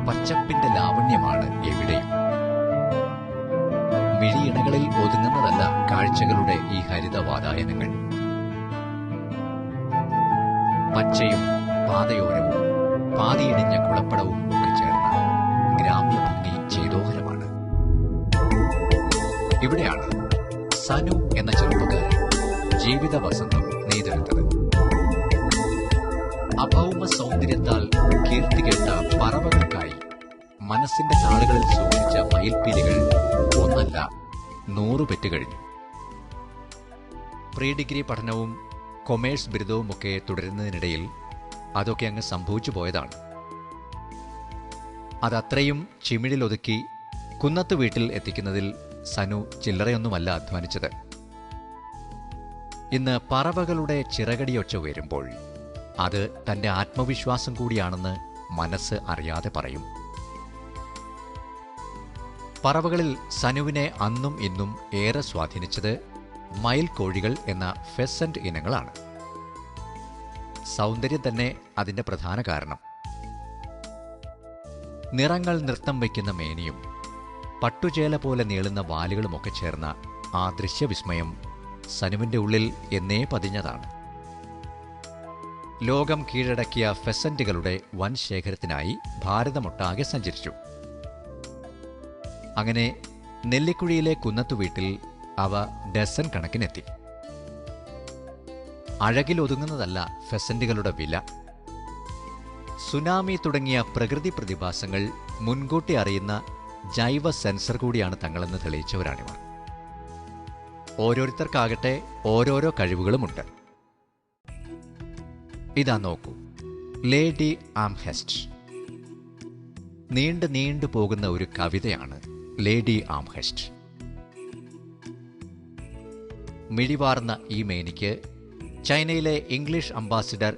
പച്ചപ്പിന്റെ ലാവണ്യമാണ് എവിടെയും. മിഴിയിണകളിൽ ഒതുങ്ങുന്നതല്ല കാഴ്ചകളുടെ ഈ ഹരിതവാതായനങ്ങൾ. പച്ചയും പാതയോരവും പാതിയിടിഞ്ഞ കുളപ്പടവും ഒക്കെ ചേർന്ന ഗ്രാമ്യ ഭംഗി ചേതോഹരമാണ്. ഇവിടെയാണ് സനു എന്ന ചെറുപ്പക്കാരൻ ജീവിത വസന്തം നെയ്തെടുത്തത്. അഭൗമ സൗന്ദര്യത്താൽ കീർത്തികേട്ട പറവകൾക്കായി മനസ്സിന്റെ താളുകളിൽ സൂക്ഷിച്ച മയിൽപ്പീലികൾ ഒന്നല്ല 100 പെറ്റുകഴിഞ്ഞു. പ്രീ ഡിഗ്രി പഠനവും കൊമേഴ്സ് ബിരുദവുമൊക്കെ തുടരുന്നതിനിടയിൽ അതൊക്കെ അങ്ങ് സംഭവിച്ചു പോയതാണ്. അതത്രയും ചിമിഴിലൊതുക്കി കുന്നത്ത് വീട്ടിൽ എത്തിക്കുന്നതിൽ സനു ചില്ലറയൊന്നുമല്ല അധ്വാനിച്ചത്. ഇന്ന് പറവകളുടെ ചിറകടിയൊച്ച ഉയരുമ്പോൾ അത് തന്റെ ആത്മവിശ്വാസം കൂടിയാണെന്ന് മനസ്സ് അറിയാതെ പറയും. പറവകളിൽ സനുവിനെ അന്നും ഇന്നും ഏറെ സ്വാധീനിച്ചത് മയിൽ കോഴികൾ എന്ന ഫെസന്റ് ഇനങ്ങളാണ്. സൗന്ദര്യം തന്നെ അതിന്റെ പ്രധാന കാരണം. നിറങ്ങൾ നൃത്തം വയ്ക്കുന്ന മേനിയും പട്ടുചേല പോലെ നീളുന്ന വാലുകളുമൊക്കെ ചേർന്ന ആ ദൃശ്യവിസ്മയം സനുവിന്റെ ഉള്ളിൽ എന്നേ പതിഞ്ഞതാണ്. ലോകം കീഴടക്കിയ ഫെസന്റുകളുടെ വൻ ശേഖരത്തിനായി ഭാരതമൊട്ടാകെ സഞ്ചരിച്ചു. അങ്ങനെ നെല്ലിക്കുഴിയിലെ കുന്നത്തുവീട്ടിൽ അവ ഡസൻ കണക്കിനെത്തി. അഴകിലൊതുങ്ങുന്നതല്ല ഫെസന്റുകളുടെ വില. സുനാമി തുടങ്ങിയ പ്രകൃതി പ്രതിഭാസങ്ങൾ മുൻകൂട്ടി അറിയുന്ന ജൈവ സെൻസർ കൂടിയാണ് തങ്ങളെന്ന് തെളിയിച്ചവരാണിവർ. ഓരോരുത്തർക്കാകട്ടെ ഓരോരോ കഴിവുകളുമുണ്ട്. ഇതാ നോക്കൂ, ലേഡി ആംഹെസ്റ്റ്. നീണ്ടു പോകുന്ന ഒരു കവിതയാണ് ലേഡി ആംഹെസ്റ്റ്. മിഴിവാർന്ന ഈ മേനിക്ക് ചൈനയിലെ ഇംഗ്ലീഷ് അംബാസിഡർ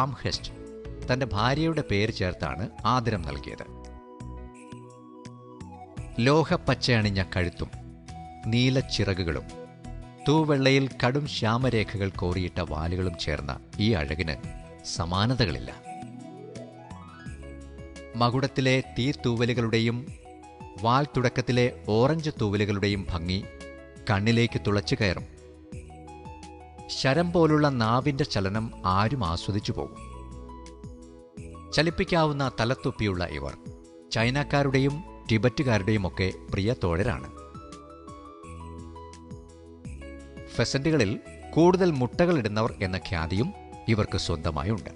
ആംഹെസ്റ്റ് തന്റെ ഭാര്യയുടെ പേര് ചേർത്താണ് ആദരം നൽകിയത്. ലോഹപ്പച്ചയണിഞ്ഞ കഴുത്തും നീലച്ചിറകുകളും തൂവെള്ളയിൽ കടും ശ്യാമരേഖകൾ കോറിയിട്ട വാലുകളും ചേർന്ന ഈ അഴകിന് സമാനതകളില്ല. മകുടത്തിലെ തീത്തൂവലുകളുടെയും വാൽ തുടക്കത്തിലെ ഓറഞ്ച് തൂവലുകളുടെയും ഭംഗി കണ്ണിലേക്ക് തുളച്ചു കയറും. ശരം പോലുള്ള നാവിന്റെ ചലനം ആരും ആസ്വദിച്ചു പോകും. ചലിപ്പിക്കാവുന്ന തലത്തൊപ്പിയുള്ള ഇവർ ചൈനക്കാരുടെയും ടിബറ്റുകാരുടെയും ഒക്കെ പ്രിയ തോഴരാണ്. ഫെസന്റുകളിൽ കൂടുതൽ മുട്ടകളിടുന്നവർ എന്ന ഖ്യാതിയും ഇവർക്ക് സ്വന്തമായുണ്ട്.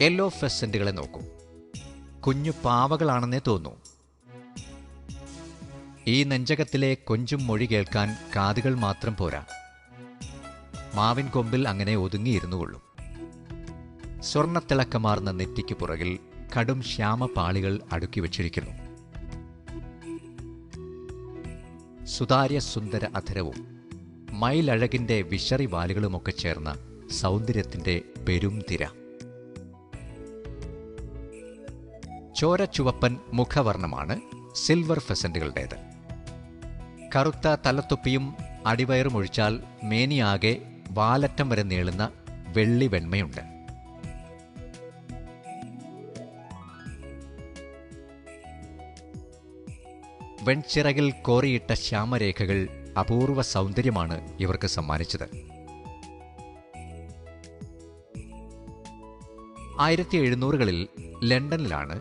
യെല്ലോ ഫെസന്റുകളെ നോക്കൂ. കുഞ്ഞു പാവകളാണെന്നേ തോന്നൂ. ഈ നെഞ്ചകത്തിലെ കൊഞ്ചും മൊഴി കേൾക്കാൻ കാതുകൾ മാത്രം പോരാ, മാവിൻ കൊമ്പിൽ അങ്ങനെ ഒതുങ്ങിയിരുന്നു കൊള്ളും. സ്വർണ്ണത്തിളക്കമാർന്ന നെറ്റിക്ക് പുറകിൽ കടും ശ്യാമപാളികൾ അടുക്കി വച്ചിരിക്കുന്നു. സുതാര്യ സുന്ദര അധരവും മയിലഴകിന്റെ വിശറി വാലുകളുമൊക്കെ ചേർന്ന സൗന്ദര്യത്തിന്റെ പെരും തിര. ചോരച്ചുവപ്പൻ മുഖവർണ്ണമാണ് സിൽവർ ഫെസന്റുകളുടേത്. കറുത്ത തലത്തൊപ്പിയും അടിവയറും ഒഴിച്ചാൽ മേനിയാകെ വാലറ്റം വരെ നീളുന്ന വെള്ളി വെണ്മയുണ്ട്. വെൺചിറകിൽ കോറിയിട്ട ശ്യാമരേഖകൾ അപൂർവ സൗന്ദര്യമാണ് ഇവർക്ക് സമ്മാനിച്ചത്. 1700കളിൽ ലണ്ടനിലാണ്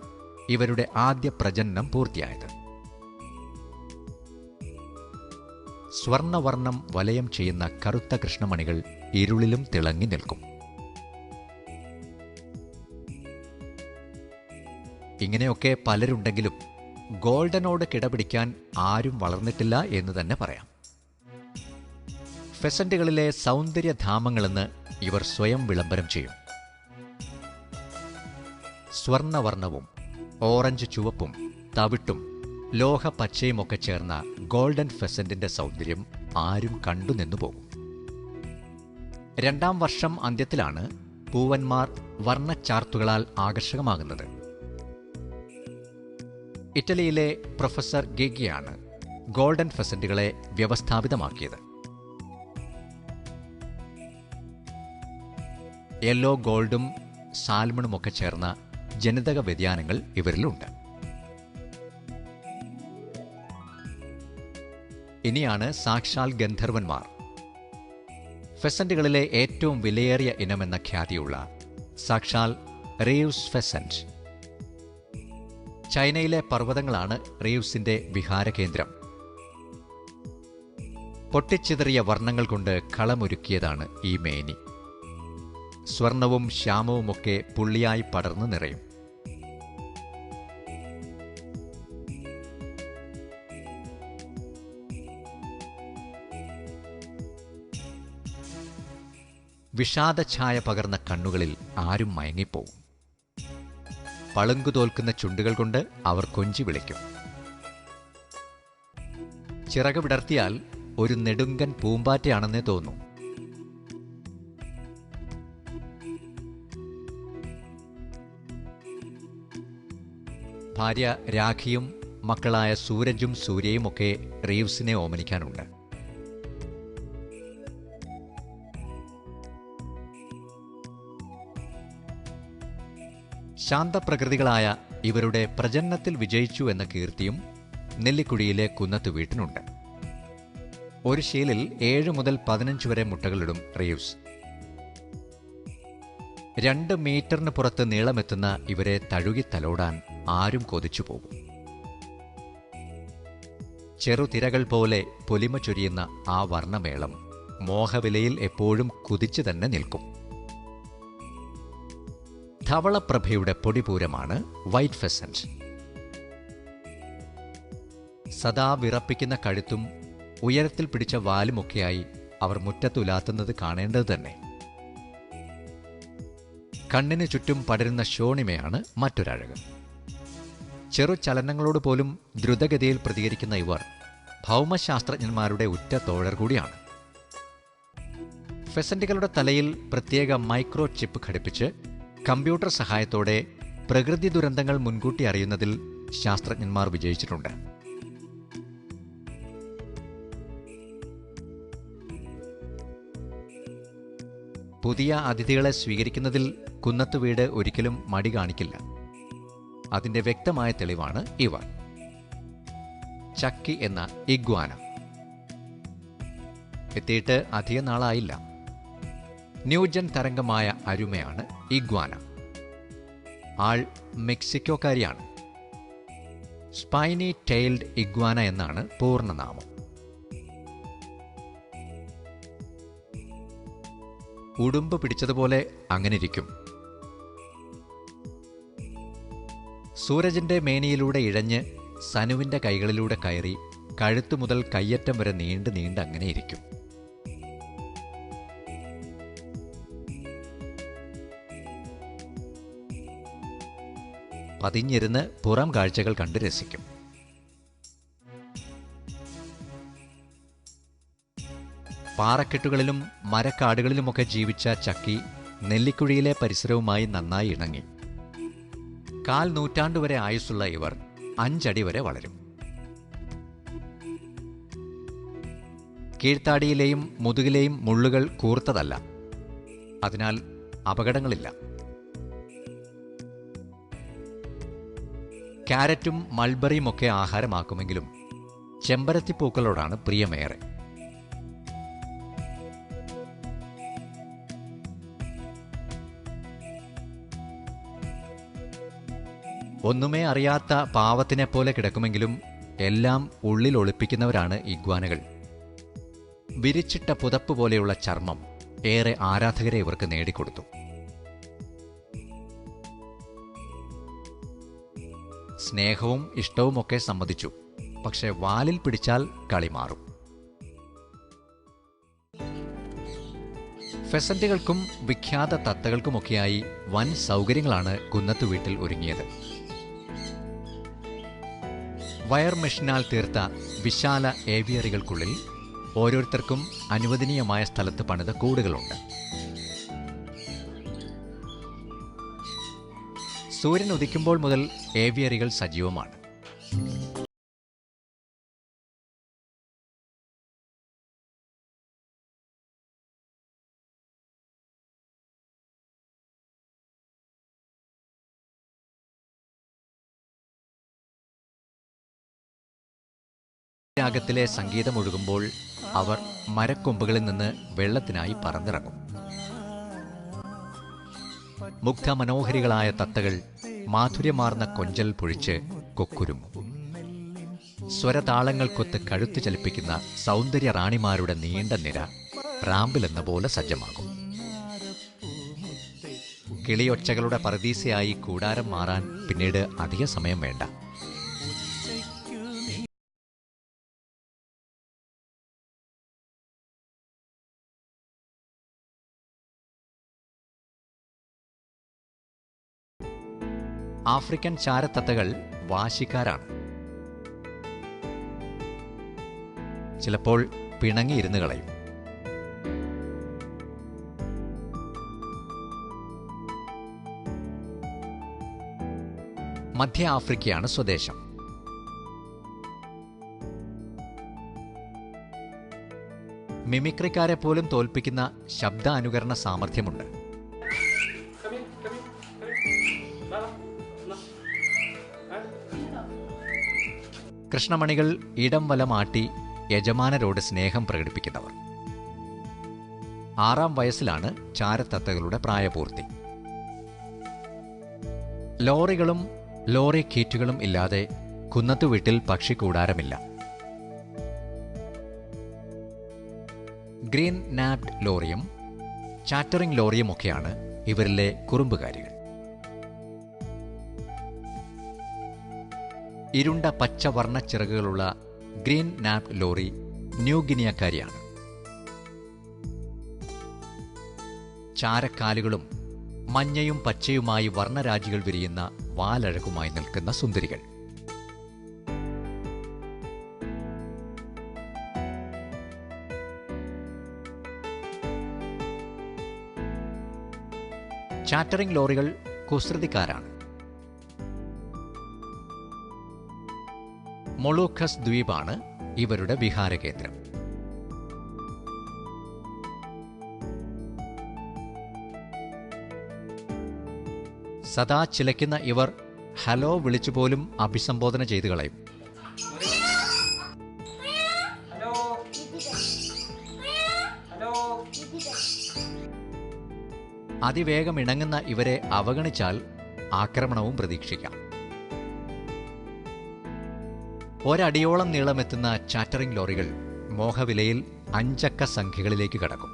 ഇവരുടെ ആദ്യ പ്രജനനം പൂർത്തിയായത്. സ്വർണവർണ്ണം വലയം ചെയ്യുന്ന കറുത്ത കൃഷ്ണമണികൾ ഇരുളിലും തിളങ്ങി നിൽക്കും. ഇങ്ങനെയൊക്കെ പലരുണ്ടെങ്കിലും ഗോൾഡനോട് കിടപിടിക്കാൻ ആരും വളർന്നിട്ടില്ല എന്ന് തന്നെ പറയാം. ഫെസന്റുകളിലെ സൗന്ദര്യധാമങ്ങളെന്ന് ഇവർ സ്വയം വിളംബരം ചെയ്യും. സ്വർണവർണ്ണവും ഓറഞ്ച് ചുവപ്പും തവിട്ടും ലോഹ പച്ചയുമൊക്കെ ചേർന്ന ഗോൾഡൻ ഫെസന്റിന്റെ സൗന്ദര്യം ആരും കണ്ടുനിന്നു പോകും. 2ാം വർഷം അന്ത്യത്തിലാണ് പൂവന്മാർ വർണ്ണച്ചാർത്തുകളാൽ ആകർഷകമാകുന്നത്. ഇറ്റലിയിലെ പ്രൊഫസർ ഗെഗിയാണ് ഗോൾഡൻ ഫെസന്റുകളെ വ്യവസ്ഥാപിതമാക്കിയത്. യെല്ലോ ഗോൾഡും സാൽമണുമൊക്കെ ചേർന്ന ജനിതക വ്യതിയാനങ്ങൾ ഇവരിലുണ്ട്. ഇനിയാണ് സാക്ഷാൽ ഗന്ധർവന്മാർ. ഫെസന്റുകളിലെ ഏറ്റവും വിലയേറിയ ഇനമെന്ന ഖ്യാതിയുള്ള സാക്ഷാൽ റീവ്സ് ഫെസന്റ്. ചൈനയിലെ പർവ്വതങ്ങളാണ് റീവ്സിന്റെ വിഹാരകേന്ദ്രം. പൊട്ടിച്ചിതറിയ വർണ്ണങ്ങൾ കൊണ്ട് കളമൊരുക്കിയതാണ് ഈ മേനി. സ്വർണവും ശ്യാമവുമൊക്കെ പുള്ളിയായി പടർന്നു നിറയും. വിഷാദഛായ പകർന്ന കണ്ണുകളിൽ ആരും മയങ്ങിപ്പോവും. പളുങ്കുതോൽക്കുന്ന ചുണ്ടുകൾ കൊണ്ട് അവർ കൊഞ്ചി വിളിക്കും. ചിറക് വിടർത്തിയാൽ ഒരു നെടുങ്കൻ പൂമ്പാറ്റയാണെന്നേ തോന്നൂ. ഭാര്യ രാഖിയും മക്കളായ സൂരജും സൂര്യയുമൊക്കെ റീവ്സിനെ ഓമനിക്കാനുണ്ട്. ശാന്തപ്രകൃതികളായ ഇവരുടെ പ്രജനനത്തിൽ വിജയിച്ചു എന്ന കീർത്തിയും നെല്ലിക്കുഴിയിലെ കുന്നത്ത് വീട്ടിനുണ്ട്. ഒരു ശീലിൽ 7 മുതൽ 15 വരെ മുട്ടകളിടും റീവ്സ്. 2 മീറ്ററിന് പുറത്ത് നീളമെത്തുന്ന ഇവരെ തഴുകി തലോടാൻ ആരും കൊതിച്ചു പോകും. ചെറുതിരകൾ പോലെ പൊലിമ ചൊരിയുന്ന ആ വർണ്ണമേളം മോഹവിലയിൽ എപ്പോഴും കുതിച്ചു തന്നെ നിൽക്കും. ധവളപ്രഭയുടെ പൊടിപൂരമാണ് വൈറ്റ് ഫെസന്റ്. സദാ വിറപ്പിക്കുന്ന കഴുത്തും ഉയരത്തിൽ പിടിച്ച വാലുമൊക്കെയായി അവർ മുറ്റത്തുലാത്തുന്നത് കാണേണ്ടത് തന്നെ. കണ്ണിനു ചുറ്റും പടരുന്ന ശോണിമയാണ് മറ്റൊരഴക്. ചെറു ചലനങ്ങളോട് പോലും ദ്രുതഗതിയിൽ പ്രതികരിക്കുന്ന ഇവർ ഭൗമശാസ്ത്രജ്ഞന്മാരുടെ ഉറ്റ തോഴർ കൂടിയാണ്. ഫെസന്റുകളുടെ തലയിൽ പ്രത്യേക മൈക്രോ ചിപ്പ് ഘടിപ്പിച്ച് കമ്പ്യൂട്ടർ സഹായത്തോടെ പ്രകൃതി ദുരന്തങ്ങൾ മുൻകൂട്ടി അറിയുന്നതിൽ ശാസ്ത്രജ്ഞന്മാർ വിജയിച്ചിട്ടുണ്ട്. പുതിയ അതിഥികളെ സ്വീകരിക്കുന്നതിൽ കുന്നത്ത് വീട് ഒരിക്കലും മടി കാണിക്കില്ല. അതിന്റെ വ്യക്തമായ തെളിവാണ് ഇവർ. ചക്കി എന്ന ഇഗ്വാന എത്തിയിട്ട് അധിക നാളായില്ല. ന്യൂജൻ തരംഗമായ അരുമയാണ് ഇഗ്വാന. ആൾ മെക്സിക്കോക്കാരിയാണ്. സ്പൈനി ടെയിൽഡ് ഇഗ്വാന എന്നാണ് പൂർണ്ണനാമം. ഉടുമ്പ് പിടിച്ചതുപോലെ അങ്ങനിരിക്കും. സൂരജിന്റെ മേനിയിലൂടെ ഇഴഞ്ഞ് സനുവിന്റെ കൈകളിലൂടെ കയറി കഴുത്തു മുതൽ കയ്യറ്റം വരെ നീണ്ട് അങ്ങനെയിരിക്കും. പതിഞ്ഞിരുന്ന് പുറം കാഴ്ചകൾ കണ്ട് രസിക്കും. പാറക്കെട്ടുകളിലും മരക്കാടുകളിലുമൊക്കെ ജീവിച്ച ചക്കി നെല്ലിക്കുഴിയിലെ പരിസരവുമായി നന്നായി ഇണങ്ങി. 1/4 നൂറ്റാണ്ടുവരെ ആയുസ്സുള്ള ഇവർ 5 അടി വരെ വളരും. കീഴ്ത്താടിയിലെയും മുതുകിലെയും മുള്ളുകൾ കൂർത്തതല്ല. അതിനാൽ അപകടങ്ങളില്ല. ക്യാരറ്റും മൾബറിയുമൊക്കെ ആഹാരമാക്കുമെങ്കിലും ചെമ്പരത്തിപ്പൂക്കളോടാണ് പ്രിയമേറെ. ഒന്നുമേ അറിയാത്ത പാവത്തിനെപ്പോലെ കിടക്കുമെങ്കിലും എല്ലാം ഉള്ളിൽ ഒളിപ്പിക്കുന്നവരാണ് ഇഗ്വാനകൾ. വിരിച്ചിട്ട പുതപ്പ് പോലെയുള്ള ചർമ്മം ഏറെ ആരാധകരെ ഇവർക്ക് നേടിക്കൊടുത്തു. സ്നേഹവും ഇഷ്ടവുമൊക്കെ സമ്മതിച്ചു. പക്ഷെ വാലിൽ പിടിച്ചാൽ കളി മാറും. ഫെസന്റുകൾക്കും വിഖ്യാത തത്തകൾക്കുമൊക്കെയായി വൻ സൗകര്യങ്ങളാണ് കുന്നത്തു വീട്ടിൽ ഒരുങ്ങിയത്. വയർ മെഷീനാൽ തീർത്ത വിശാല ഏവിയറികൾക്കുള്ളിൽ ഓരോരുത്തർക്കും അനുവദനീയമായ സ്ഥലത്ത് പണിത കൂടുകളുണ്ട്. സൂര്യൻ ഉദിക്കുമ്പോൾ മുതൽ ഏവിയറികൾ സജീവമാണ്. രാഗത്തിലെ സംഗീതമൊഴുകുമ്പോൾ അവർ മരക്കൊമ്പുകളിൽ നിന്ന് വെള്ളത്തിനായി പറന്നിറങ്ങും. മുഗ്ധമനോഹരികളായ തത്തകൾ മാധുര്യമാർന്ന കൊഞ്ചൽ പൊഴിച്ച് കൊക്കുരുങ്ങും. സ്വരതാളങ്ങൾക്കൊത്ത് കഴുത്ത് ചലിപ്പിക്കുന്ന സൗന്ദര്യ റാണിമാരുടെ നീണ്ട നിര റാമ്പിലെന്ന പോലെ സജ്ജമാകും. കിളിയൊച്ചകളുടെ പറുദീസയായി കൂടാരം മാറാൻ പിന്നീട് അധിക സമയം വേണ്ട. ആഫ്രിക്കൻ ചാരത്തത്തകൾ വാശിക്കാരാണ്. ചിലപ്പോൾ പിണങ്ങിയിരുന്ന് കളയും. മധ്യ ആഫ്രിക്കയാണ് സ്വദേശം. മിമിക്രിക്കാരെ പോലും തോൽപ്പിക്കുന്ന ശബ്ദ അനുകരണ സാമർഥ്യമുണ്ട്. കൃഷ്ണമണികൾ ഇടം വലമാട്ടി യജമാനരോട് സ്നേഹം പ്രകടിപ്പിക്കുന്നവർ. 6-ാം വയസ്സിലാണ് ചാരത്തത്തകളുടെ പ്രായപൂർത്തി. ലോറികളും ലോറി കീറ്റുകളും ഇല്ലാതെ കുന്നത്തുവീട്ടിൽ പക്ഷിക്കൂടാരമില്ല. ഗ്രീൻ നാപ്ഡ് ലോറിയും ചാറ്ററിംഗ് ലോറിയുമൊക്കെയാണ് ഇവരിലെ കുറുമ്പുകാരികൾ. ഇരുണ്ട പച്ച വർണ്ണച്ചിറകുകളുള്ള ഗ്രീൻ നാപ്ഡ് ലോറി ന്യൂഗിനിയക്കാരിയാണ്. ചാരക്കാലുകളും മഞ്ഞയും പച്ചയുമായി വർണ്ണരാജികൾ വിരിയുന്ന വാലഴകുമായി നിൽക്കുന്ന സുന്ദരികൾ. ചാറ്ററിംഗ് ലോറികൾ കുസൃതിക്കാരാണ്. മൊളൂക്കസ് ദ്വീപാണ് ഇവരുടെ വിഹാരകേന്ദ്രം. സദാ ചിലയ്ക്കുന്ന ഇവർ ഹലോ വിളിച്ചുപോലും അഭിസംബോധന ചെയ്തു കളയും. അതിവേഗം ഇണങ്ങുന്ന ഇവരെ അവഗണിച്ചാൽ ആക്രമണവും പ്രതീക്ഷിക്കാം. ഒരടിയോളം നീളമെത്തുന്ന ചാറ്ററിംഗ് ലോറികൾ മോഹവിലയിൽ 5 അക്ക സംഖ്യകളിലേക്ക് കടക്കും.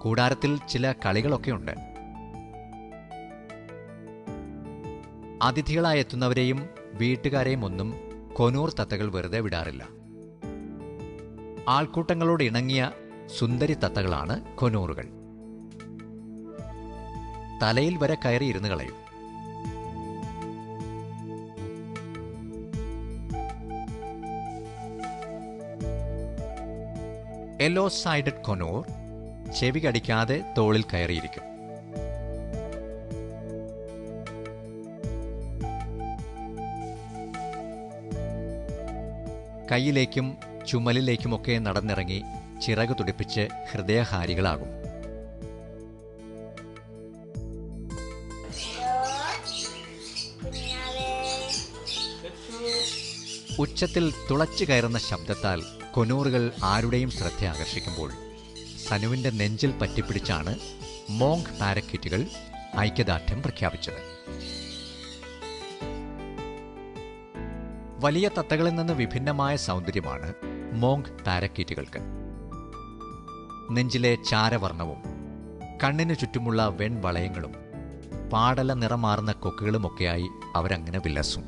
കൂടാരത്തിൽ ചില കളികളൊക്കെയുണ്ട്. അതിഥികളായി എത്തുന്നവരെയും വീട്ടുകാരെയും ഒന്നും കൊനൂർ തത്തകൾ വെറുതെ വിടാറില്ല. ആൾക്കൂട്ടങ്ങളോട് ഇണങ്ങിയ സുന്ദരി തത്തകളാണ് കൊനൂറുകൾ. തലയിൽ വരെ കയറിയിരുന്ന് കളയും. യെല്ലോ സൈഡഡ് കൊനൂർ ചെവി കടിക്കാതെ തോളിൽ കയറിയിരിക്കും. കൈയിലേക്കും ചുമലിലേക്കുമൊക്കെ നടന്നിറങ്ങി ചിറകു തുടിപ്പിച്ച് ഹൃദയഹാരികളാകും. ഉച്ചത്തിൽ തുളച്ചു കയറുന്ന ശബ്ദത്താൽ കൊനൂറുകൾ ആരുടെയും ശ്രദ്ധ ആകർഷിക്കുമ്പോൾ സനുവിന്റെ നെഞ്ചിൽ പറ്റിപ്പിടിച്ചാണ് മോങ്ക് പാരക്യൂറ്റുകൾ ഐക്യദാർഢ്യം പ്രഖ്യാപിച്ചത്. വലിയ തത്തകളിൽ നിന്ന് വിഭിന്നമായ സൗന്ദര്യമാണ് മോങ്ക് പാരക്യൂറ്റുകൾക്ക്. നെഞ്ചിലെ ചാരവർണ്ണവും കണ്ണിനു ചുറ്റുമുള്ള വെൺവളയങ്ങളും പാടല നിറമാർന്ന കൊക്കുകളുമൊക്കെയായി അവരങ്ങനെ വിലസും.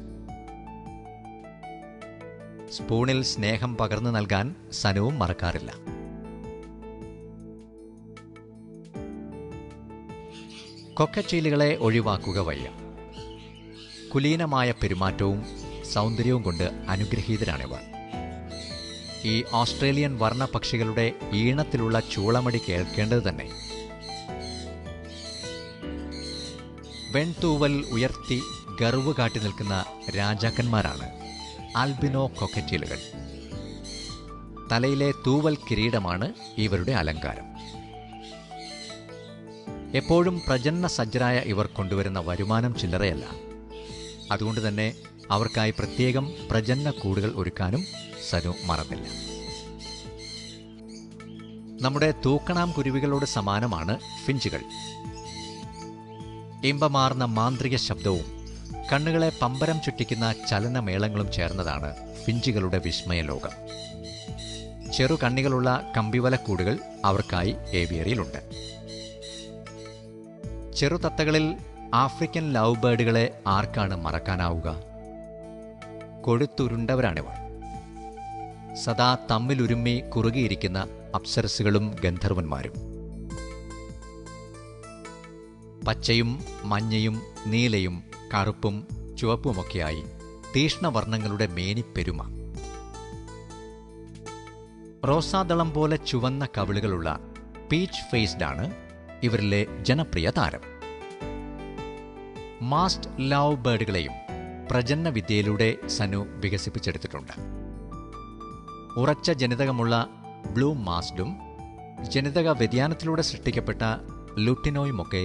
സ്പൂണിൽ സ്നേഹം പകർന്നു നൽകാൻ സനുവും മറക്കാറില്ല. കൊക്കച്ചീലുകളെ ഒഴിവാക്കുക വയ്യ. കുലീനമായ പെരുമാറ്റവും സൗന്ദര്യവും കൊണ്ട് അനുഗ്രഹീതരാണിവർ. ഈ ഓസ്ട്രേലിയൻ വർണ്ണപക്ഷികളുടെ ഈണത്തിലുള്ള ചൂളമടി കേൾക്കേണ്ടത് തന്നെ. വെൺതൂവൽ ഉയർത്തി ഗർവ് കാട്ടി നിൽക്കുന്ന രാജാക്കന്മാരാണ് ആൽബിനോ കൊക്കറ്റീലുകൾ. തലയിലെ തൂവൽ കിരീടമാണ് ഇവരുടെ അലങ്കാരം. എപ്പോഴും പ്രജനന സജ്ജരായ ഇവർ കൊണ്ടുവരുന്ന വരുമാനം ചില്ലറയല്ല. അതുകൊണ്ട് തന്നെ അവർക്കായി പ്രത്യേകം പ്രജനന കൂടുകൾ ഒരുക്കാനും സനു മറന്നില്ല. നമ്മുടെ തൂക്കണാം കുരുവികളോട് സമാനമാണ് ഫിഞ്ചുകൾ. ഇമ്പമാർന്ന മാന്ത്രിക ശബ്ദവും കണ്ണുകളെ പമ്പരം ചുറ്റിക്കുന്ന ചലനമേളങ്ങളും ചേർന്നതാണ് ഫിഞ്ചുകളുടെ വിസ്മയലോകം. ചെറു കണ്ണികളുള്ള കമ്പിവലക്കൂടുകൾ അവർക്കായി ഏവിയറിയിലുണ്ട്. ചെറുതത്തകളിൽ ആഫ്രിക്കൻ ലവ് ബേർഡുകളെ ആർക്കാണ് മറക്കാനാവുക? കൊഴുത്തുരുണ്ടവരാണിവർ. സദാ തമ്മിലുരുമ്മി കുറുകിയിരിക്കുന്ന അപ്സരസുകളും ഗന്ധർവന്മാരും. പച്ചയും മഞ്ഞയും നീലയും കറുപ്പും ചുവപ്പുമൊക്കെയായി തീഷ്ണവർണ്ണങ്ങളുടെ മേനിപ്പെരുമ. റോസാദളം പോലെ ചുവന്ന കവിളുകളുള്ള പീച്ച് ഫേസ്ഡാണ് ഇവരിലെ ജനപ്രിയ താരം. മാസ്റ്റ് ലവ് ബേർഡുകളെയും പ്രജനന വിദ്യയിലൂടെ സനു വികസിപ്പിച്ചെടുത്തിട്ടുണ്ട്. ഉറച്ച ജനിതകമുള്ള ബ്ലൂ മാസ്ഡും ജനിതക വ്യതിയാനത്തിലൂടെ സൃഷ്ടിക്കപ്പെട്ട ലുട്ടിനോയുമൊക്കെ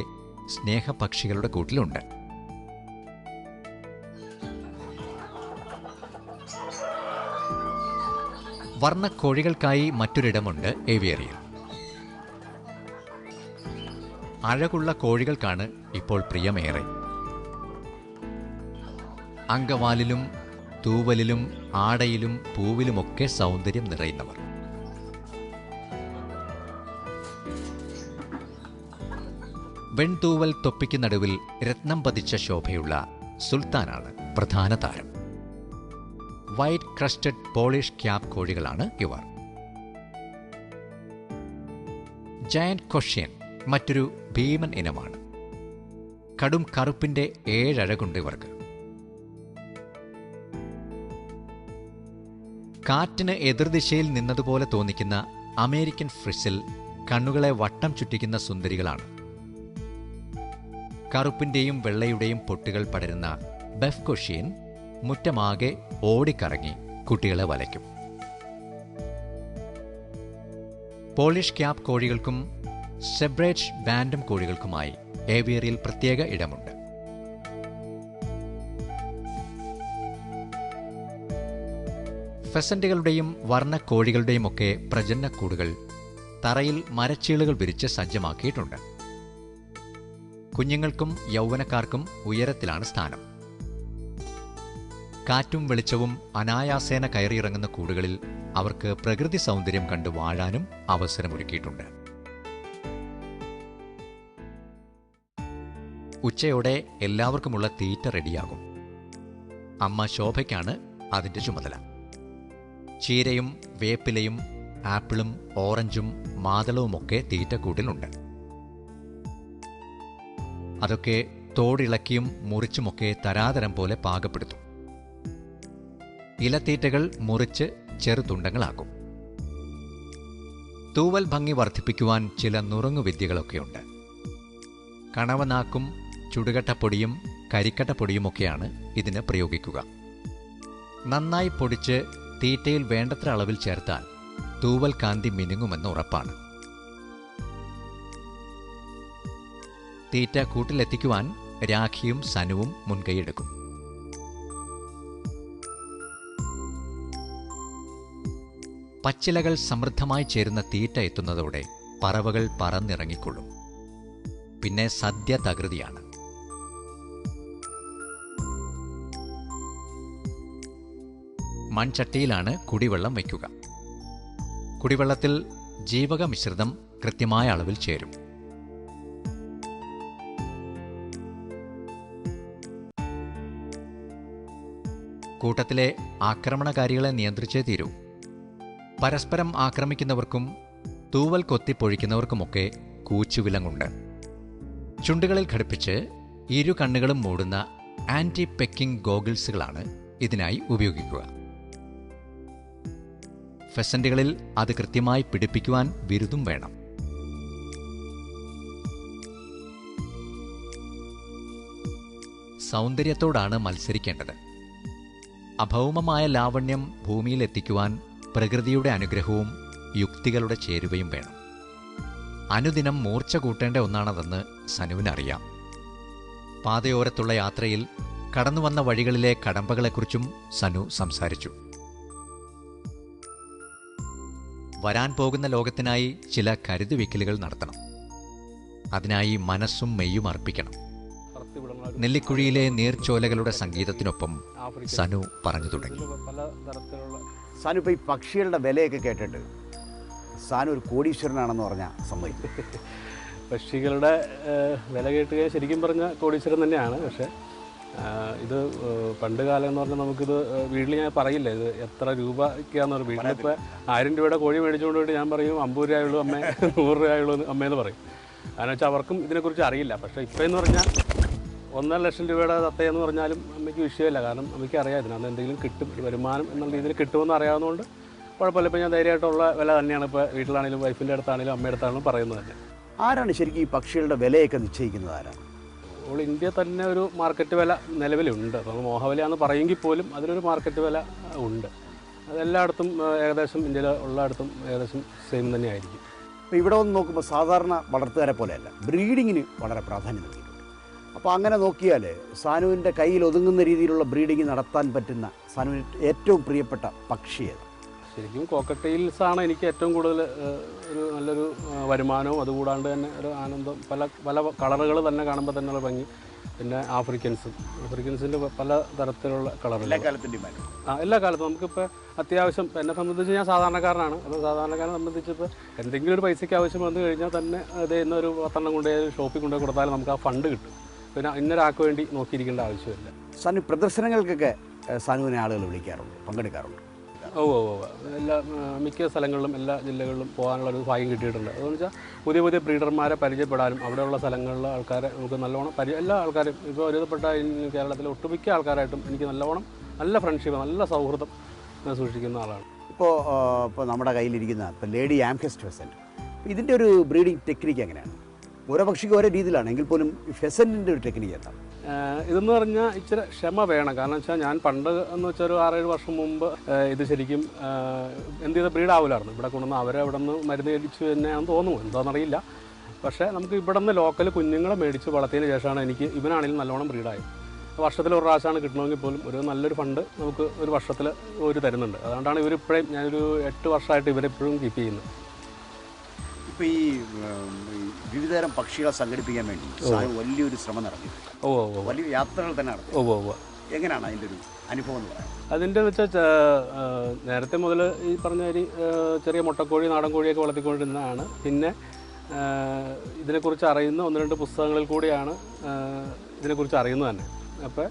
സ്നേഹപക്ഷികളുടെ കൂട്ടിലുണ്ട്. വർണ്ണക്കോഴികൾക്കായി മറ്റൊരിടമുണ്ട് ഏവിയറിയിൽ. അഴകുള്ള കോഴികൾക്കാണ് ഇപ്പോൾ പ്രിയമേറെ. അങ്കവാലിലും തൂവലിലും ആടയിലും പൂവിലുമൊക്കെ സൗന്ദര്യം നിറയുന്നവർ. വെൺതൂവൽ തൊപ്പിക്ക് നടുവിൽ രത്നം പതിച്ച ശോഭയുള്ള സുൽത്താനാണ് പ്രധാന താരം. വൈറ്റ് ക്രസ്റ്റഡ് പോളിഷ് ക്യാപ് കോഴികളാണ് ഇവർ. ജയന്റ് കൊഷ്യൻ മറ്റൊരു ഭീമൻ ഇനമാണ്. കടും കറുപ്പിന്റെ 7 അഴകുണ്ട് ഇവർക്ക്. കാറ്റിന് എതിർദിശയിൽ നിന്നതുപോലെ തോന്നിക്കുന്ന അമേരിക്കൻ ഫ്രിസിൽ കണ്ണുകളെ വട്ടം ചുറ്റിക്കുന്ന സുന്ദരികളാണ്. കറുപ്പിന്റെയും വെള്ളയുടെയും പൊട്ടുകൾ പടരുന്ന ബെഫ് കൊഷ്യൻ മുറ്റമാകെ ഓടിക്കറങ്ങി കുട്ടികളെ വലയ്ക്കും. പോളിഷ് ക്യാപ് കോഴികൾക്കും സെബ്രേറ്റ് ബാൻഡം കോഴികൾക്കുമായി ഏവിയറിയിൽ പ്രത്യേക ഇടമുണ്ട്. ഫെസന്റുകളുടെയും വർണ്ണക്കോഴികളുടെയുമൊക്കെ പ്രജനനക്കൂടുകൾ തറയിൽ മരച്ചീളുകൾ വിരിച്ച് സജ്ജമാക്കിയിട്ടുണ്ട്. കുഞ്ഞുങ്ങൾക്കും യൗവനക്കാർക്കും ഉയരത്തിലാണ് സ്ഥാനം. കാറ്റും വെളിച്ചവും അനായാസേന കയറിയിറങ്ങുന്ന കൂടുകളിൽ അവർക്ക് പ്രകൃതി സൗന്ദര്യം കണ്ടു വാഴാനും അവസരമൊരുക്കിയിട്ടുണ്ട്. ഉച്ചയോടെ എല്ലാവർക്കുമുള്ള തീറ്റ റെഡിയാകും. അമ്മ ശോഭയ്ക്കാണ് അതിൻ്റെ ചുമതല. ചീരയും വേപ്പിലയും ആപ്പിളും ഓറഞ്ചും മാതളവുമൊക്കെ തീറ്റക്കൂട്ടിലുണ്ട്. അതൊക്കെ തോടിളക്കിയും മുറിച്ചുമൊക്കെ തരാതരം പോലെ പാകപ്പെടുത്തും. ഇലത്തീറ്റകൾ മുറിച്ച് ചെറുതുണ്ടങ്ങളാക്കും. തൂവൽ ഭംഗി വർദ്ധിപ്പിക്കുവാൻ ചില നുറുങ്ങുവിദ്യകളൊക്കെയുണ്ട്. കണവനാക്കും ചുടുകട്ടപ്പൊടിയും കരിക്കട്ടപ്പൊടിയുമൊക്കെയാണ് ഇതിന് പ്രയോഗിക്കുക. നന്നായി പൊടിച്ച് തീറ്റയിൽ വേണ്ടത്ര അളവിൽ ചേർത്താൽ തൂവൽ കാന്തി മിനുങ്ങുമെന്ന് ഉറപ്പാണ്. തീറ്റ കൂട്ടിലെത്തിക്കുവാൻ രാഖിയും സനുവും മുൻകൈയെടുക്കും. പച്ചിലകൾ സമൃദ്ധമായി ചേരുന്ന തീറ്റ എത്തുന്നതോടെ പറവകൾ പറന്നിറങ്ങിക്കൊള്ളും. പിന്നെ സദ്യ തകൃതിയാണ്. മൺചട്ടിയിലാണ് കുടിവെള്ളം വയ്ക്കുക. കുടിവെള്ളത്തിൽ ജീവക മിശ്രിതം കൃത്യമായ അളവിൽ ചേരും. കൂട്ടത്തിലെ ആക്രമണകാരികളെ നിയന്ത്രിച്ചേ തീരൂ. പരസ്പരം ആക്രമിക്കുന്നവർക്കും തൂവൽ കൊത്തിപ്പൊഴിക്കുന്നവർക്കുമൊക്കെ കൂച്ചുവിലങ്ങുണ്ട്. ചുണ്ടുകളിൽ ഘടിപ്പിച്ച് ഇരു കണ്ണുകളും മൂടുന്ന ആന്റി പെക്കിംഗ് ഗോഗിൾസുകളാണ് ഇതിനായി ഉപയോഗിക്കുക. ഫെസന്റുകളിൽ അത് കൃത്യമായി പിടിപ്പിക്കുവാൻ ബിരുദം വേണം. സൗന്ദര്യത്തോടാണ് മത്സരിക്കേണ്ടത്. അഭൗമമായ ലാവണ്യം ഭൂമിയിൽ എത്തിക്കുവാൻ പ്രകൃതിയുടെ അനുഗ്രഹവും യുക്തികളുടെ ചേരുവയും വേണം. അനുദിനം മൂർച്ച കൂട്ടേണ്ട ഒന്നാണതെന്ന് സനുവിനറിയാം. പാതയോരത്തുള്ള യാത്രയിൽ കടന്നുവന്ന വഴികളിലെ കടമ്പകളെക്കുറിച്ചും സനു സംസാരിച്ചു. വരാൻ പോകുന്ന ലോകത്തിനായി ചില കരുതിവെക്കലുകൾ നടത്തണം. അതിനായി മനസ്സും മെയ്യും അർപ്പിക്കണം. നെല്ലിക്കുഴിയിലെ നീർച്ചോലകളുടെ സംഗീതത്തിനൊപ്പം സനു പറഞ്ഞു തുടങ്ങി. സാനു ഇപ്പോൾ ഈ പക്ഷികളുടെ വിലയൊക്കെ കേട്ടിട്ട് സാനു ഒരു കോടീശ്വരനാണെന്ന് പറഞ്ഞാൽ സമ്മതിക്കും? പക്ഷികളുടെ വില കേട്ടുക ശരിക്കും പറഞ്ഞാൽ കോടീശ്വരൻ തന്നെയാണ്. പക്ഷേ ഇത് പണ്ട് കാലം എന്ന് പറഞ്ഞാൽ നമുക്കിത് വീട്ടിൽ ഞാൻ പറയില്ല ഇത് എത്ര രൂപയ്ക്കാന്ന് പറയും. വീട്ടിലിപ്പോൾ 1000 രൂപയുടെ കോഴി മേടിച്ചുകൊണ്ട് പോയിട്ട് ഞാൻ പറയും 50 രൂപയുള്ളൂ അമ്മേ, 100 രൂപയുള്ളൂ അമ്മയെന്ന് പറയും. കാരണം വെച്ചാൽ അവർക്കും ഇതിനെക്കുറിച്ച് അറിയില്ല. പക്ഷേ ഇപ്പോൾ എന്ന് പറഞ്ഞാൽ 1.5 ലക്ഷം രൂപയുടെ തത്തയെന്ന് പറഞ്ഞാലും അമ്മയ്ക്ക് വിഷയമില്ല. കാരണം അമ്മയ്ക്ക് അറിയാം ഇതിനകത്ത് എന്തെങ്കിലും കിട്ടും, വരുമാനം എന്നുള്ള രീതിയിൽ കിട്ടുമെന്ന് അറിയാവുന്നതുകൊണ്ട് കുഴപ്പമില്ല. ഇപ്പോൾ ഞാൻ ധൈര്യമായിട്ടുള്ള വില തന്നെയാണ് ഇപ്പോൾ വീട്ടിലാണെങ്കിലും വൈഫിൻ്റെ അടുത്താണെങ്കിലും അമ്മയുടെ അടുത്താണെങ്കിലും പറയുന്നത് തന്നെ. ആരാണ് ശരിക്കും ഈ പക്ഷികളുടെ വിലയൊക്കെ നിശ്ചയിക്കുന്നത്? ആരാണ്? അപ്പോൾ ഇന്ത്യ തന്നെ ഒരു മാർക്കറ്റ് വില നിലവിലുണ്ട്. നമ്മൾ മോഹവിലയാണെന്ന് പറയുമെങ്കിൽ പോലും അതിനൊരു മാർക്കറ്റ് വില ഉണ്ട്. അതെല്ലായിടത്തും ഏകദേശം ഇന്ത്യയിൽ ഉള്ളയിടത്തും ഏകദേശം സെയിം തന്നെയായിരിക്കും. ഇപ്പോൾ ഇവിടെ വന്ന് നോക്കുമ്പോൾ സാധാരണ വളർത്തുകാരെ പോലെയല്ല, ബ്രീഡിങ്ങിന് വളരെ പ്രാധാന്യം നൽകിയിട്ടുണ്ട്. അപ്പോൾ അങ്ങനെ നോക്കിയാൽ സാനുവിൻ്റെ കയ്യിൽ ഒതുങ്ങുന്ന രീതിയിലുള്ള ബ്രീഡിങ് നടത്താൻ പറ്റുന്ന സാനുവിന് ഏറ്റവും പ്രിയപ്പെട്ട പക്ഷിയേത്? ശരിക്കും കോക്കറ്റെയിൽസാണ് എനിക്ക് ഏറ്റവും കൂടുതൽ ഒരു നല്ലൊരു വരുമാനവും അതുകൂടാണ്ട് തന്നെ ഒരു ആനന്ദം. പല പല കളറുകൾ തന്നെ കാണുമ്പോൾ തന്നെയുള്ള ഭംഗി. പിന്നെ ആഫ്രിക്കൻസിൻ്റെ പല തരത്തിലുള്ള കളറുകൾ എല്ലാ കാലത്തും നമുക്കിപ്പോൾ അത്യാവശ്യം എന്നെ സംബന്ധിച്ച് ഞാൻ സാധാരണക്കാരനാണ്. അപ്പോൾ സാധാരണക്കാരനെ സംബന്ധിച്ചിപ്പോൾ എന്തെങ്കിലും ഒരു പൈസയ്ക്ക് ആവശ്യം വന്നു കഴിഞ്ഞാൽ തന്നെ അത് ഇന്നൊരു 10 കൊണ്ടുപോയി ഷോപ്പിൽ കൊണ്ടുപോയി കൊടുത്താലും നമുക്ക് ആ ഫണ്ട് കിട്ടും. പിന്നെ ഇന്നൊരാൾക്ക് വേണ്ടി നോക്കിയിരിക്കേണ്ട ആവശ്യമില്ല. സാനു പ്രദർശനങ്ങൾക്കൊക്കെ സാനുവിനെ ആളുകൾ വിളിക്കാറുണ്ട്, പങ്കെടുക്കാറുണ്ട്? ഓ എല്ലാ മിക്ക സ്ഥലങ്ങളിലും എല്ലാ ജില്ലകളിലും പോകാനുള്ള ഒരു ഭാഗ്യം കിട്ടിയിട്ടുണ്ട്. അതെന്ന് വെച്ചാൽ പുതിയ പുതിയ ബ്രീഡർമാരെ പരിചയപ്പെടാനും അവിടെയുള്ള സ്ഥലങ്ങളിലെ ആൾക്കാരെ നമുക്ക് നല്ലോണം എല്ലാ ആൾക്കാരും ഇപ്പോൾ ഒരുവിധപ്പെട്ട കേരളത്തിലെ ഒട്ടുമിക്ക ആൾക്കാരായിട്ടും എനിക്ക് നല്ല ഫ്രണ്ട്ഷിപ്പ്, നല്ല സൗഹൃദം സൂക്ഷിക്കുന്ന ആളാണ്. ഇപ്പോൾ നമ്മുടെ കയ്യിലിരിക്കുന്ന ഇപ്പോൾ ലേഡി ആംഫെസ്റ്റ് ഫെസൻറ്റ്, ഇതിൻ്റെ ഒരു ബ്രീഡിംഗ് ടെക്നിക്ക് എങ്ങനെയാണ്? ഓരോ പക്ഷിക്ക് ഓരോ രീതിയിലാണ് എങ്കിൽ പോലും ഈ ഫെസൻറ്റിൻ്റെ ഒരു ടെക്നിക്ക് എന്താണ്? ഇതെന്ന് പറഞ്ഞാൽ ഇച്ചിരി ക്ഷമ വേണം. കാരണം വെച്ചാൽ ഞാൻ പണ്ട് എന്ന് വെച്ചാൽ ഒരു 6-7 വർഷം മുമ്പ് ഇത് ശരിക്കും എന്ത് ചെയ്ത ബ്രീഡാവില്ലായിരുന്നു. ഇവിടെ കൊണ്ടുവന്ന് അവരെ ഇവിടെ നിന്ന് മരുന്ന് മേടിച്ചു തന്നെയാണെന്ന് തോന്നുന്നു, എന്താണെന്നറിയില്ല. പക്ഷേ നമുക്ക് ഇവിടെ നിന്ന് ലോക്കൽ കുഞ്ഞുങ്ങളെ മേടിച്ച് വളർത്തിയതിന് ശേഷമാണ് എനിക്ക് ഇവനാണെങ്കിലും നല്ലോണം ബ്രീഡായി. വർഷത്തിൽ ഒരു പ്രാവശ്യമാണ് കിട്ടണമെങ്കിൽ പോലും ഒരു നല്ലൊരു ഫണ്ട് നമുക്ക് ഒരു വർഷത്തിൽ ഒരു തരുന്നുണ്ട്. അതുകൊണ്ടാണ് ഇവരിപ്പോഴും ഞാനൊരു 8 വർഷമായിട്ട് ഇവരെപ്പോഴും കീപ്പ് ചെയ്യുന്നത്. ഇപ്പോൾ ഈ വിവിധതരം പക്ഷികളെ സംഘടിപ്പിക്കാൻ വേണ്ടി വലിയൊരു ശ്രമം നടത്തി, വലിയ യാത്രകൾ തന്നെ നടത്തി. എങ്ങനെയാണ് അതിൻ്റെ ഒരു അനുഭവം എന്ന് പറയാം? അതിൻ്റെ വെച്ചാൽ നേരത്തെ മുതൽ ഈ പറഞ്ഞ ചെറിയ മുട്ടക്കോഴി, നാടൻ കോഴിയൊക്കെ വളർത്തിക്കൊണ്ടിരുന്നതാണ്. പിന്നെ ഇതിനെക്കുറിച്ച് അറിയുന്ന 1-2 പുസ്തകങ്ങളിൽ കൂടിയാണ് ഇതിനെക്കുറിച്ച് അറിയുന്നത് തന്നെ. അപ്പോൾ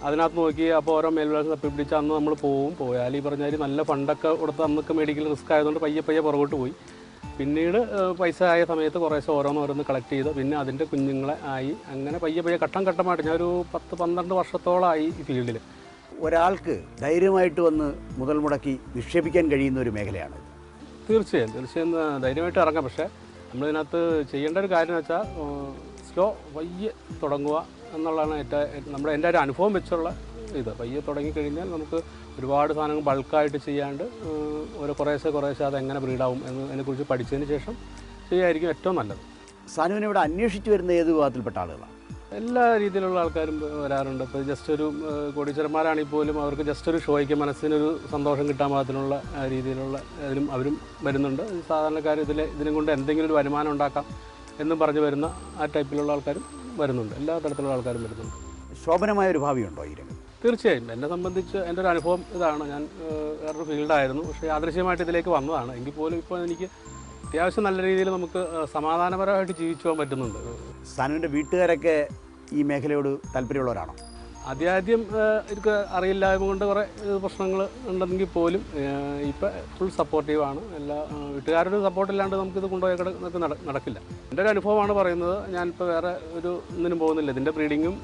അതിനകത്ത് നോക്കി അപ്പോൾ ഓരോ മേൽവിലാസം തപ്പിപ്പിടിച്ച് അന്ന് നമ്മൾ പോയാൽ ഈ പറഞ്ഞാൽ നല്ല ഫണ്ടൊക്കെ കൊടുത്ത് അന്നൊക്കെ മെഡിക്കൽ റിസ്ക് ആയതുകൊണ്ട് പയ്യെ പുറകോട്ട് പോയി. പിന്നീട് പൈസ ആയ സമയത്ത് കുറേശ്ശെ ഓരോന്ന് കളക്ട് ചെയ്ത് പിന്നെ അതിൻ്റെ കുഞ്ഞുങ്ങളെ ആയി അങ്ങനെ പയ്യെ ഘട്ടമായിട്ട് ഞാനൊരു 10-12 വർഷത്തോളമായി ഈ ഫീൽഡിൽ. ഒരാൾക്ക് ധൈര്യമായിട്ട് വന്ന് മുതൽ മുടക്കി നിക്ഷേപിക്കാൻ കഴിയുന്ന ഒരു മേഖലയാണ്. തീർച്ചയായും ധൈര്യമായിട്ട് ഇറങ്ങാം. പക്ഷേ നമ്മളിതിനകത്ത് ചെയ്യേണ്ട ഒരു കാര്യം എന്ന് വെച്ചാൽ പയ്യെ തുടങ്ങുക എന്നുള്ളതാണ് എൻ്റെ ഒരു അനുഭവം വെച്ചുള്ള ഇത്. പയ്യെ തുടങ്ങിക്കഴിഞ്ഞാൽ നമുക്ക് ഒരുപാട് സാധനങ്ങൾ ബൾക്കായിട്ട് ചെയ്യാണ്ട് കുറേശ്ശെ അതെങ്ങനെ ബ്രീഡാവും എന്നതിനെക്കുറിച്ച് പഠിച്ചതിന് ശേഷം ചെയ്യായിരിക്കും ഏറ്റവും നല്ലത്. സാനുവിനെ ഇവിടെ അന്വേഷിച്ച് വരുന്ന ഏത് വിഭാഗത്തിൽപ്പെട്ട ആളുകളാണ്? എല്ലാ രീതിയിലുള്ള ആൾക്കാരും വരാറുണ്ട്. ഇപ്പോൾ ജസ്റ്റ് ഒരു കോടീശ്വരന്മാരാണെങ്കിൽ പോലും അവർക്ക് ജസ്റ്റ് ഒരു ഷോയ്ക്ക് മനസ്സിനൊരു സന്തോഷം കിട്ടാൻ പാകത്തിനുള്ള രീതിയിലുള്ള അവരും വരുന്നുണ്ട്. സാധാരണക്കാർ ഇതിനും കൊണ്ട് എന്തെങ്കിലും ഒരു വരുമാനം ഉണ്ടാക്കാം എന്നും പറഞ്ഞു വരുന്ന ആ ടൈപ്പിലുള്ള ആൾക്കാരും വരുന്നുണ്ട്. എല്ലാ തരത്തിലുള്ള ആൾക്കാരും വരുന്നുണ്ട്. ശോഭനമായ ഒരു ഭാവിയുണ്ടോ ഈ രംഗം? തീർച്ചയായും എന്നെ സംബന്ധിച്ച് എൻ്റെ ഒരു അനുഭവം ഇതാണ്. ഞാൻ വേറൊരു ഫീൽഡായിരുന്നു, പക്ഷേ യാദൃശ്യമായിട്ട് ഇതിലേക്ക് വന്നതാണ്. എങ്കിൽ പോലും ഇപ്പോൾ എനിക്ക് അത്യാവശ്യം നല്ല രീതിയിൽ നമുക്ക് സമാധാനപരമായിട്ട് ജീവിച്ചു പോകാൻ പറ്റുന്നുണ്ട്. സാനുവിൻ്റെ വീട്ടുകാരൊക്കെ ഈ മേഖലയോട് താല്പര്യമുള്ളവരാണോ? ആദ്യം എനിക്ക് അറിയില്ലായ്മ കൊണ്ട് കുറേ പ്രശ്നങ്ങൾ ഉണ്ടെങ്കിൽ പോലും ഇപ്പം ഫുൾ സപ്പോർട്ടീവാണ്. എല്ലാ വീട്ടുകാരുടെ സപ്പോർട്ടില്ലാണ്ട് നമുക്കിത് കൊണ്ടുപോയി നടക്കില്ല. എൻ്റെ ഒരു അനുഭവമാണ് പറയുന്നത്. ഞാനിപ്പോൾ വേറെ ഒന്നിനും പോകുന്നില്ല. ഇതിൻ്റെ ബ്രീഡിങ്ങും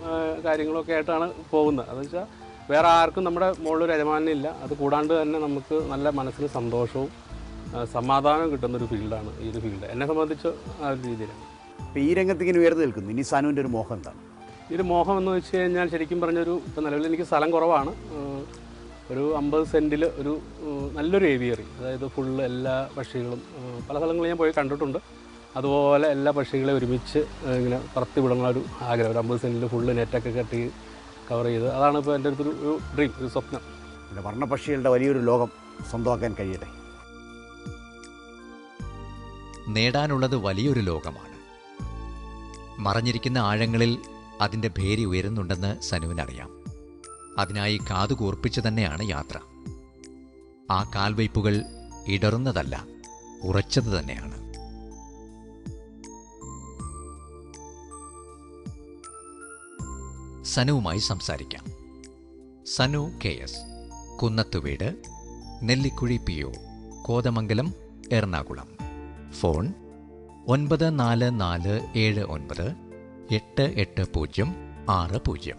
കാര്യങ്ങളൊക്കെ ആയിട്ടാണ് പോകുന്നത്. അതെന്ന് വെച്ചാൽ വേറെ ആർക്കും നമ്മുടെ മുകളിലൊരു യജമാനില്ല. അത് കൂടാണ്ട് തന്നെ നമുക്ക് നല്ല മനസ്സിന് സന്തോഷവും സമാധാനവും കിട്ടുന്നൊരു ഫീൽഡാണ് ഈ ഒരു ഫീൽഡ്. എന്നെ സംബന്ധിച്ച് ആ ഒരു രീതിയിലാണ്. ഇപ്പോൾ ഈ രംഗത്തിങ്ങനെ ഉയർന്നു നിൽക്കുന്നു. ഇനി സാനുവിൻ്റെ ഒരു മോഹം എന്താണ്? ഒരു മോഹം എന്ന് വെച്ച് കഴിഞ്ഞാൽ ശരിക്കും പറഞ്ഞൊരു ഇപ്പം നിലവിൽ എനിക്ക് സ്ഥലം കുറവാണ്. ഒരു 50 സെൻറ്റിൽ ഒരു നല്ലൊരു ഏവിയറി, അതായത് ഫുള്ള് എല്ലാ പക്ഷികളും പല സ്ഥലങ്ങളിൽ ഞാൻ പോയി കണ്ടിട്ടുണ്ട്. അതുപോലെ എല്ലാ പക്ഷികളെയും ഒരുമിച്ച് ഇങ്ങനെ പറത്തി വിടണ ഒരു ആഗ്രഹം. ഒരു 50 സെൻറ്റിൽ ഫുള്ള് നെറ്റൊക്കെ കെട്ടി കവർ ചെയ്ത്, അതാണ് ഇപ്പോൾ എൻ്റെ അടുത്തൊരു ഡ്രീം, ഒരു സ്വപ്നം. പിന്നെ വർണ്ണപക്ഷികളുടെ വലിയൊരു ലോകം സ്വന്തമാക്കാൻ കഴിയട്ടെ. നേടാനുള്ളത് വലിയൊരു ലോകമാണ്. മറഞ്ഞിരിക്കുന്ന ആഴങ്ങളിൽ അതിൻ്റെ ഭേരി ഉയരുന്നുണ്ടെന്ന് സനുവിനറിയാം. അതിനായി കാതുകൂർപ്പിച്ച് തന്നെയാണ് യാത്ര. ആ കാൽവയ്പ്പുകൾ ഇടറുന്നതല്ല, ഉറച്ചത് തന്നെയാണ്. സനുവുമായി സംസാരിക്കാം. Sanu KS, Kunnathuveedu, Nellikuzhi PO, Kothamangalam, Ernakulam. Phone 9447988060.